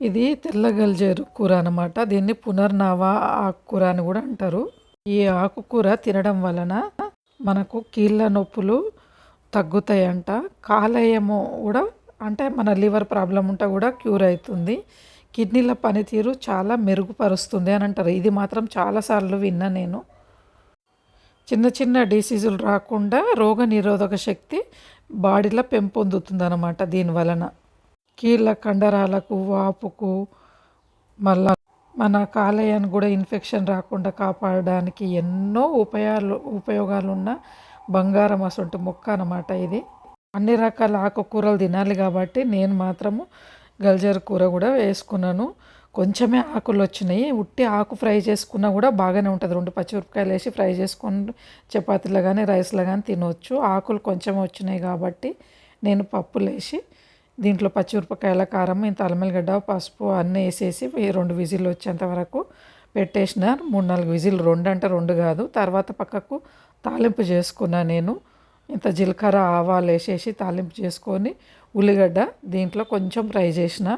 ఇది తెల్ల గల్జేరు కూర అనమాట. దీన్ని పునర్నవ ఆకుకూర అని కూడా అంటారు. ఈ ఆకుకూర తినడం వలన మనకు కీళ్ళ నొప్పులు తగ్గుతాయంట. కాలేయము కూడా అంటే మన లివర్ ప్రాబ్లం ఉంటే కూడా క్యూర్ అవుతుంది. కిడ్నీల పనితీరు చాలా మెరుగుపరుస్తుంది అని అంటారు. ఇది మాత్రం చాలాసార్లు విన్నా నేను. చిన్న చిన్న డిసీజులు రాకుండా రోగ నిరోధక శక్తి బాడీలో పెంపొందుతుంది అన్నమాట దీని వలన. కీళ్ళ కండరాలకు, వాపుకు, మళ్ళా మన కాలేయాన్ని కూడా ఇన్ఫెక్షన్ రాకుండా కాపాడడానికి ఎన్నో ఉపయోగాలున్న బంగారం అసొంటి మొక్క అన్నమాట ఇది. అన్ని రకాల ఆకుకూరలు తినాలి కాబట్టి నేను మాత్రము గల్జర్ కూర కూడా వేసుకున్నాను. కొంచెమే ఆకులు వచ్చినాయి. ఉట్టి ఆకు ఫ్రై చేసుకున్నా కూడా బాగానే ఉంటుంది. 2 పచ్చిమిరపకాయలు వేసి ఫ్రై చేసుకొని చపాతీలో కానీ రైస్లో కానీ తినవచ్చు. ఆకులు కొంచెం వచ్చినాయి కాబట్టి నేను పప్పులు వేసి దీంట్లో పచ్చిమిరపకాయల కారం, ఇంత అల్లం ఎల్లిగడ్డ, పసుపు అన్నీ వేసేసి 2 విజిల్లు వచ్చేంత వరకు పెట్టేసిన. 3-4 విజిల్, 2 అంటే 2 కాదు. తర్వాత పక్కకు తాలింపు చేసుకున్నా నేను. ఇంత జీలకర్ర ఆవాలు వేసేసి తాలింపు చేసుకొని ఉల్లిగడ్డ దీంట్లో కొంచెం ఫ్రై చేసిన.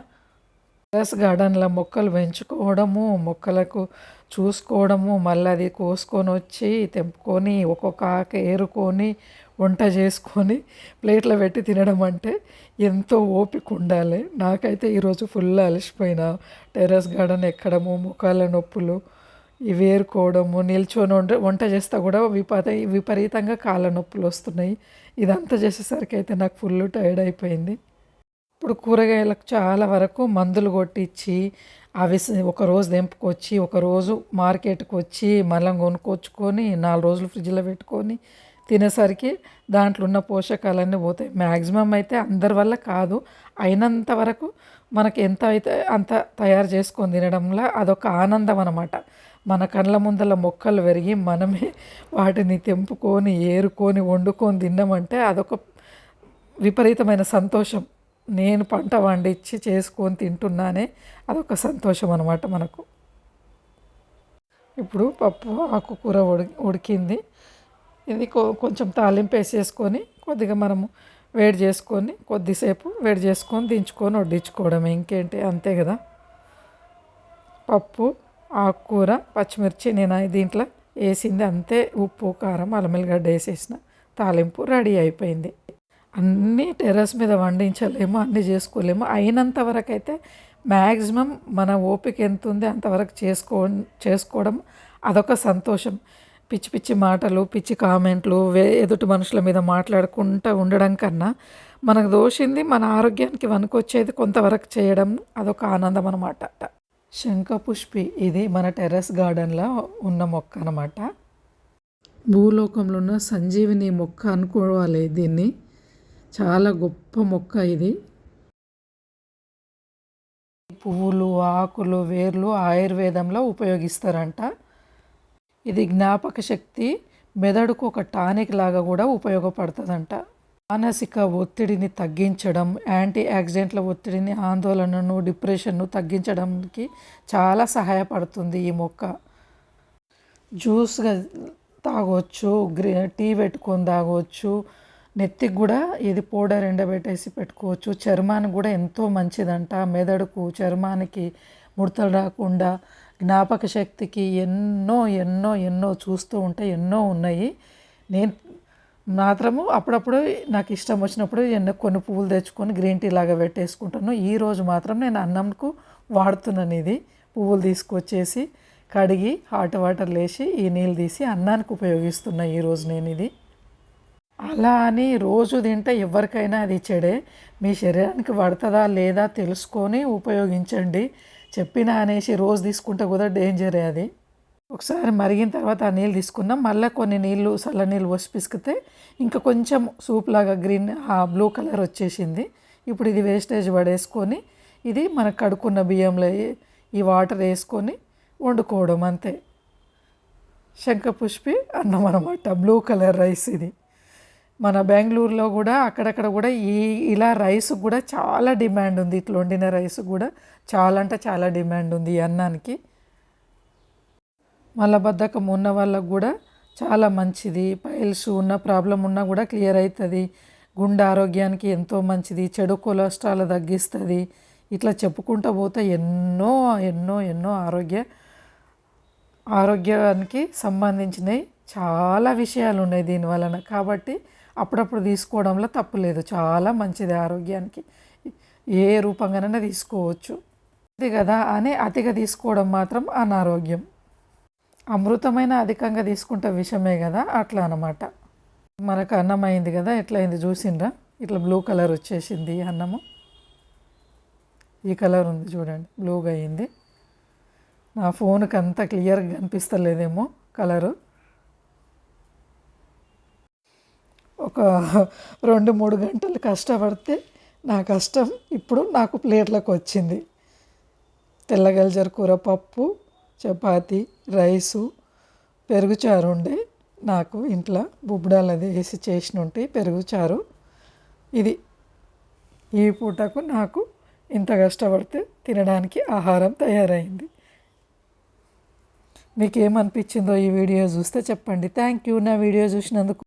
టెర్రస్ గార్డెన్లో మొక్కలు పెంచుకోవడము, మొక్కలకు చూసుకోవడము, మళ్ళీ అది కోసుకొని వచ్చి తెంపుకొని ఒక్కొక్క ఆకు ఏరుకొని వంట చేసుకొని ప్లేట్లో పెట్టి తినడం అంటే ఎంతో ఓపిక ఉండాలి. నాకైతే ఈరోజు ఫుల్ అలసిపోయినా. టెర్రస్ గార్డెన్ ఎక్కడము, మొక్కల నొప్పులు ఇవి ఏరుకోవడము, నిల్చొని వంట చేస్తా కూడా విపరీతంగా కాళ్ళ నొప్పులు వస్తున్నాయి. ఇదంతా చేసేసరికి అయితే నాకు ఫుల్ టైర్డ్ అయిపోయింది. ఇప్పుడు కూరగాయలకు చాలా వరకు మందులు కొట్టించి అవి ఒకరోజు తెంపుకొచ్చి ఒకరోజు మార్కెట్కి వచ్చి మళ్ళీ కొనుక్కొచ్చుకొని 4 రోజులు ఫ్రిడ్జ్లో పెట్టుకొని తినేసరికి దాంట్లో ఉన్న పోషకాలన్నీ పోతాయి. మ్యాక్సిమం అయితే అందరి వల్ల కాదు, అయినంత వరకు మనకి ఎంత అయితే అంత తయారు చేసుకొని తినడంలో అదొక ఆనందం అన్నమాట. మన కళ్ళ ముందల మొక్కలు పెరిగి మనమే వాటిని తెంపుకొని ఏరుకొని వండుకొని తిన్నామంటే అదొక విపరీతమైన సంతోషం. నేను పంట పండించి చేసుకొని తింటున్నానే, అదొక సంతోషం అన్నమాట మనకు. ఇప్పుడు పప్పు ఆకుకూర ఉడికింది. ఇది కొంచెం తాలింపు వేసేసుకొని కొద్దిగా మనము వేడి చేసుకొని కొద్దిసేపు వేడి చేసుకొని దించుకొని వడ్డించుకోవడమే, ఇంకేంటి, అంతే కదా. పప్పు, ఆకుకూర, పచ్చిమిర్చి నేను దీంట్లో వేసింది అంతే. ఉప్పు, కారం, అల్లం ఎల్లిగడ్డ వేసేసిన. తాలింపు రెడీ అయిపోయింది. అన్నీ టెర్రస్ మీద వండించలేము, అన్నీ చేసుకోలేము. అయినంత వరకు అయితే మ్యాక్సిమం మన ఓపిక ఎంత ఉంది అంతవరకు చేసుకోవడం అదొక సంతోషం. పిచ్చి పిచ్చి మాటలు, పిచ్చి కామెంట్లు, ఎదుటి మనుషుల మీద మాట్లాడుకుంటూ ఉండడం కన్నా మనకు దోషింది మన ఆరోగ్యానికి వనుకొచ్చేది కొంతవరకు చేయడం అదొక ఆనందం అన్నమాట. శంఖపుష్పి ఇది మన టెర్రస్ గార్డెన్లో ఉన్న మొక్క అన్నమాట. భూలోకంలో ఉన్న సంజీవిని మొక్క అనుకోవాలి దీన్ని. చాలా గొప్ప మొక్క ఇది. పువ్వులు, ఆకులు, వేర్లు ఆయుర్వేదంలో ఉపయోగిస్తారంట. ఇది జ్ఞాపక శక్తి, మెదడుకు ఒక టానిక్ లాగా కూడా ఉపయోగపడుతుందంట. మానసిక ఒత్తిడిని తగ్గించడం, యాంటీ ఆక్సిడెంట్ల ఒత్తిడిని, ఆందోళనను, డిప్రెషన్ను తగ్గించడానికి చాలా సహాయపడుతుంది ఈ మొక్క. జ్యూస్గా తాగొచ్చు, టీ పెట్టుకొని తాగొచ్చు. నెత్తికి కూడా ఇది పౌడర్ ఎండబెట్టేసి పెట్టుకోవచ్చు. చర్మానికి కూడా ఎంతో మంచిదంట. మెదడుకు, చర్మానికి ముడతలు రాకుండా, జ్ఞాపక శక్తికి ఎన్నో ఎన్నో ఎన్నో చూస్తూ ఉంటే ఎన్నో ఉన్నాయి. నేను మాత్రము అప్పుడప్పుడు నాకు ఇష్టం వచ్చినప్పుడు కొన్ని పువ్వులు తెచ్చుకొని గ్రీన్ టీ లాగా పెట్టేసుకుంటాను. ఈరోజు మాత్రం నేను అన్నంకు వాడుతున్నాను. ఇది పువ్వులు తీసుకొచ్చేసి కడిగి హాట్ వాటర్లో వేసి ఈ నీళ్ళు తీసి అన్నానికి ఉపయోగిస్తున్నా ఈరోజు నేను ఇది. అలా అని రోజు తింటే ఎవరికైనా అది చెడే. మీ శరీరానికి పడుతుందా లేదా తెలుసుకొని ఉపయోగించండి. చెప్పినా అనేసి రోజు తీసుకుంటే కూడా డేంజరే అది. ఒకసారి మరిగిన తర్వాత ఆ నీళ్ళు తీసుకున్నాం. మళ్ళీ కొన్ని నీళ్ళు, చల్ల నీళ్ళు పోసి పిసికితే ఇంకా కొంచెం సూప్ లాగా బ్లూ కలర్ వచ్చేసింది. ఇప్పుడు ఇది వేస్టేజ్ పడేసుకొని ఇది మనకు కడుక్కున్న బియ్యంలో ఈ వాటర్ వేసుకొని వండుకోవడం అంతే. శంఖపుష్పి అన్నం అన్నమాట, బ్లూ కలర్ రైస్ ఇది. మన బెంగళూరులో కూడా అక్కడక్కడ కూడా ఇలా రైస్ కూడా చాలా డిమాండ్ ఉంది. ఇట్లా వండిన రైస్ కూడా చాలా అంటే చాలా డిమాండ్ ఉంది ఈ అన్నానికి. మలబద్ధకం ఉన్న వాళ్ళకు కూడా చాలా మంచిది. పైల్స్ ఉన్న ప్రాబ్లం ఉన్నా కూడా క్లియర్ అవుతుంది. గుండె ఆరోగ్యానికి ఎంతో మంచిది. చెడు కొలెస్ట్రాల్ తగ్గిస్తుంది. ఇట్లా చెప్పుకుంటూ పోతే ఎన్నో ఎన్నో ఎన్నో ఆరోగ్యానికి సంబంధించినవి చాలా విషయాలు ఉన్నాయి దీని వలన. కాబట్టి అప్పుడప్పుడు తీసుకోవడంలో తప్పు లేదు, చాలా మంచిది ఆరోగ్యానికి. ఏ రూపంగానైనా తీసుకోవచ్చు. ఇది కదా అని అతిగా తీసుకోవడం మాత్రం అనారోగ్యం. అమృతమైన అధికంగా తీసుకుంటే విషమే కదా, అట్లా అన్నమాట. మనకు అన్నం అయింది కదా, ఎట్లా అయింది చూసిండ్రా? ఇట్లా బ్లూ కలర్ వచ్చేసింది అన్నము. ఈ కలర్ ఉంది చూడండి, బ్లూగా అయింది. నా ఫోన్కి అంత క్లియర్గా కనిపిస్తలేదేమో కలరు. ఒక 2-3 గంటలు కష్టపడితే నా కష్టం ఇప్పుడు నాకు ప్లేట్లకు వచ్చింది. తెల్లగల్జర కూర, పప్పు, చపాతి, రైసు, పెరుగుచారు ఉండే నాకు ఇంట్లో. బుబ్బడాలది వేసి చేసినుంటే పెరుగుచారు. ఇది ఈ పూటకు నాకు ఇంత కష్టపడితే తినడానికి ఆహారం తయారైంది. మీకు ఏమనిపించిందో ఈ వీడియో చూస్తే చెప్పండి. థ్యాంక్ యూ నా వీడియో చూసినందుకు.